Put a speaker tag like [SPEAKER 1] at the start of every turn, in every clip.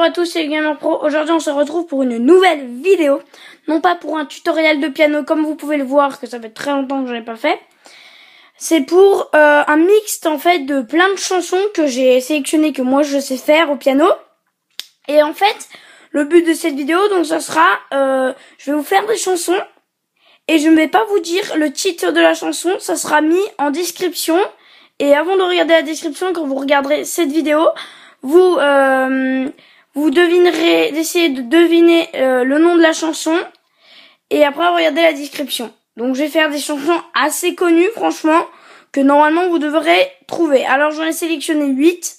[SPEAKER 1] à tous, c'est Gamer Pro. Aujourd'hui, on se retrouve pour une nouvelle vidéo. Non pas pour un tutoriel de piano, comme vous pouvez le voir, que ça fait très longtemps que je n'ai pas fait. C'est pour un mixte, en fait, de plein de chansons que j'ai sélectionnées, que moi, je sais faire au piano. Et en fait, le but de cette vidéo, donc, ça sera... je vais vous faire des chansons. Et je ne vais pas vous dire le titre de la chanson. Ça sera mis en description. Et avant de regarder la description, quand vous regarderez cette vidéo... Vous devinerez, d'essayer de deviner le nom de la chanson et après regardez la description. Donc je vais faire des chansons assez connues franchement que normalement vous devrez trouver. Alors j'en ai sélectionné 8.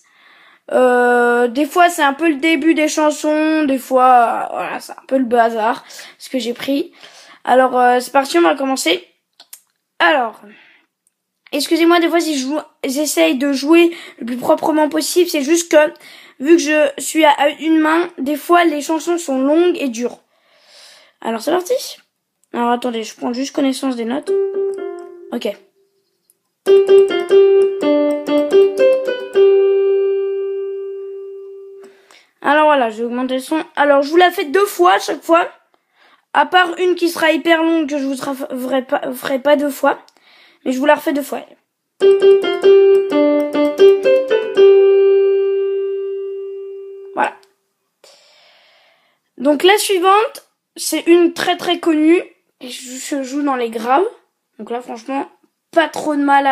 [SPEAKER 1] Des fois c'est un peu le début des chansons, des fois voilà, c'est un peu le bazar ce que j'ai pris. Alors c'est parti, on va commencer. Alors excusez-moi des fois si j'essaye de jouer le plus proprement possible, c'est juste que, vu que je suis à une main, des fois les chansons sont longues et dures. Alors c'est parti. Alors attendez, je prends juste connaissance des notes. Ok. Alors voilà, je vais augmenter le son. Alors je vous la fais 2 fois à chaque fois. À part une qui sera hyper longue que je vous ferai pas 2 fois. Mais je vous la refais 2 fois. Voilà. Donc la suivante, c'est une très très connue. Et je joue dans les graves. Donc là franchement, pas trop de mal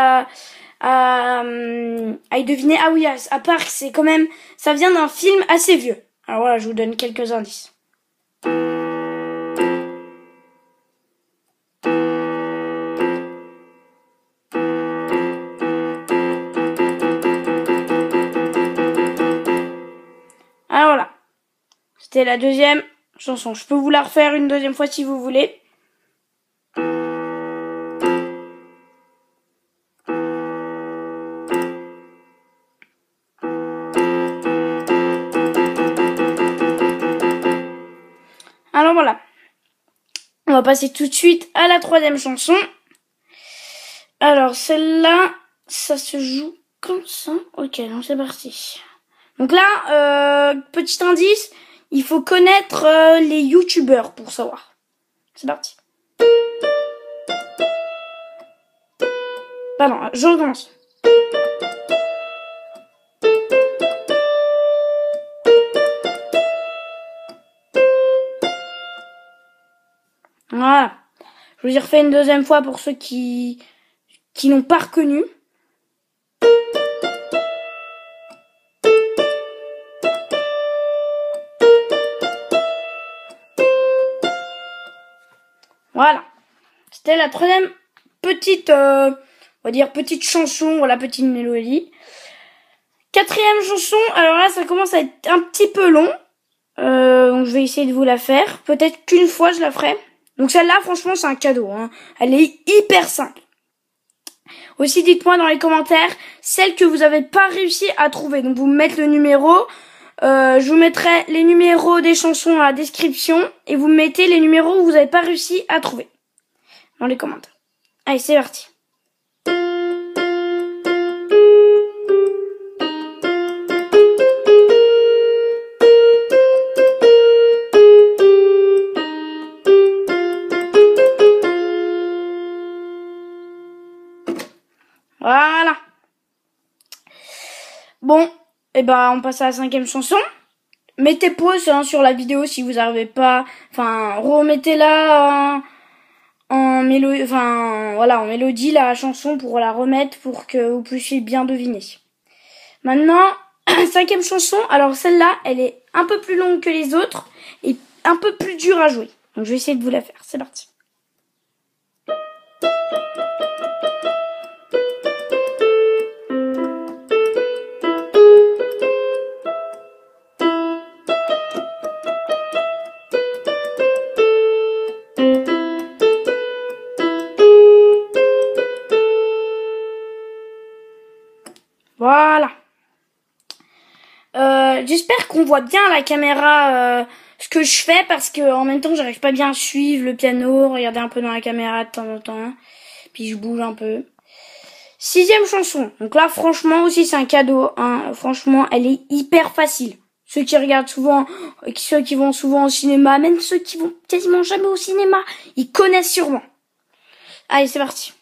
[SPEAKER 1] à y deviner. Ah oui, à part que c'est quand même... Ça vient d'un film assez vieux. Alors voilà, je vous donne quelques indices. Alors voilà, c'était la deuxième chanson. Je peux vous la refaire une deuxième fois si vous voulez. Alors voilà, on va passer tout de suite à la troisième chanson. Alors celle-là, ça se joue comme ça. Ok, donc c'est parti. Donc là, petit indice, il faut connaître les youtubeurs pour savoir. C'est parti. Pardon, je recommence. Voilà. Je vous y refais une deuxième fois pour ceux qui n'ont pas reconnu. Voilà. C'était la troisième petite, on va dire petite chanson, voilà, petite mélodie. Quatrième chanson, alors là ça commence à être un petit peu long. Donc je vais essayer de vous la faire. Peut-être qu'une fois je la ferai. Donc celle-là franchement c'est un cadeau, hein. Elle est hyper simple. Aussi dites-moi dans les commentaires celle que vous avez pas réussi à trouver. Donc vous me mettez le numéro. Je vous mettrai les numéros des chansons dans la description. Et vous mettez les numéros où vous n'avez pas réussi à trouver. Dans les commentaires. Allez, c'est parti. Voilà. Bon, et ben on passe à la cinquième chanson. Mettez pause hein, sur la vidéo si vous n'arrivez pas. Enfin, remettez-la en mélodie. Enfin, voilà, en mélodie la chanson pour la remettre pour que vous puissiez bien deviner. Maintenant, cinquième chanson. Alors celle-là, elle est un peu plus longue que les autres et un peu plus dure à jouer. Donc je vais essayer de vous la faire. C'est parti. Voilà. J'espère qu'on voit bien à la caméra ce que je fais parce que en même temps j'arrive pas bien à suivre le piano, regarder un peu dans la caméra de temps en temps. Puis je bouge un peu. Sixième chanson. Donc là franchement aussi c'est un cadeau. Hein. Franchement elle est hyper facile. Ceux qui regardent souvent, ceux qui vont souvent au cinéma, même ceux qui vont quasiment jamais au cinéma, ils connaissent sûrement. Allez, c'est parti.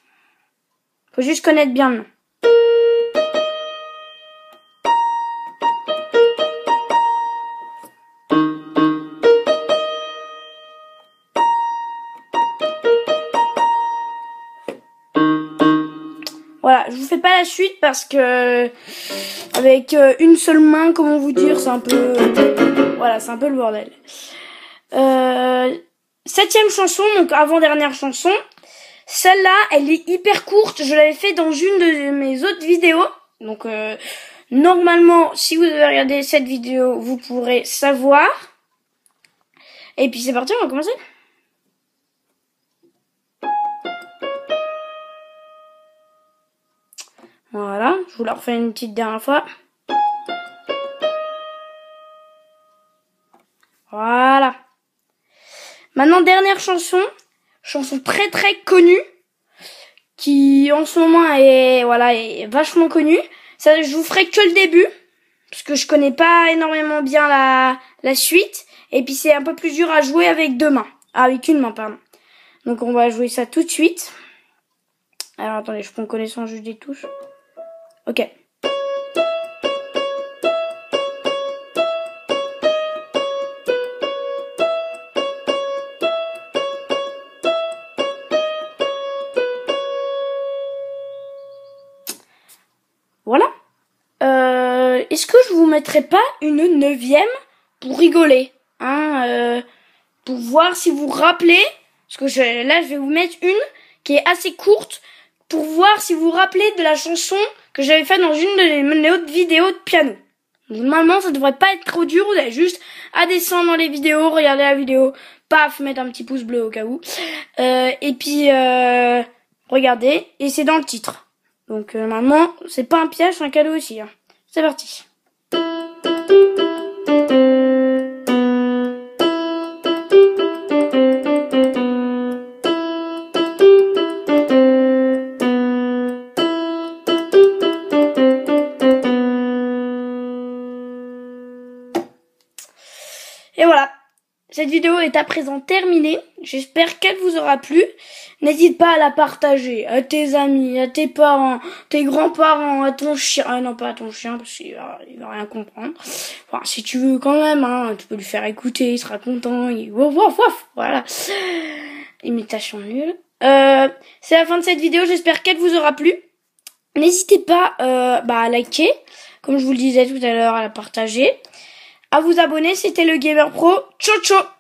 [SPEAKER 1] Faut juste connaître bien le nom. Voilà, je vous fais pas la suite parce que avec une seule main, comment vous dire, c'est un peu, voilà, c'est un peu le bordel. 7e chanson, donc avant-dernière chanson. Celle-là, elle est hyper courte. Je l'avais fait dans une de mes autres vidéos. Donc normalement, si vous avez regardé cette vidéo, vous pourrez savoir. Et puis c'est parti, on va commencer. Voilà, je vous la refais une petite dernière fois. Voilà. Maintenant, dernière chanson. Chanson très très connue. Qui en ce moment est vachement connue. Ça, je vous ferai que le début. Parce que je connais pas énormément bien la suite. Et puis c'est un peu plus dur à jouer avec deux mains. Ah, avec une main, pardon. Donc on va jouer ça tout de suite. Alors attendez, je prends connaissance juste des touches. Ok. Voilà. Est-ce que je vous mettrai pas une 9e pour rigoler, hein, pour voir si vous vous rappelez, parce que là je vais vous mettre une qui est assez courte pour voir si vous vous rappelez de la chanson que j'avais faite dans une de mes autres vidéos de piano. Normalement, ça devrait pas être trop dur, vous avez juste à descendre dans les vidéos, regarder la vidéo, paf, mettre un petit pouce bleu au cas où, et puis regardez, et c'est dans le titre. Donc normalement, c'est pas un piège, c'est un cadeau aussi. Hein. C'est parti. Et voilà, cette vidéo est à présent terminée. J'espère qu'elle vous aura plu. N'hésite pas à la partager à tes amis, à tes parents, tes grands-parents, à ton chien. Ah non, pas à ton chien, parce qu'il va rien comprendre. Enfin, si tu veux quand même, hein, tu peux lui faire écouter, il sera content. Wouf, wouf, wouf, voilà. Imitation nulle. C'est la fin de cette vidéo, j'espère qu'elle vous aura plu. N'hésitez pas à liker, comme je vous le disais tout à l'heure, à la partager. À vous abonner, c'était le Gamer Pro. Ciao ciao.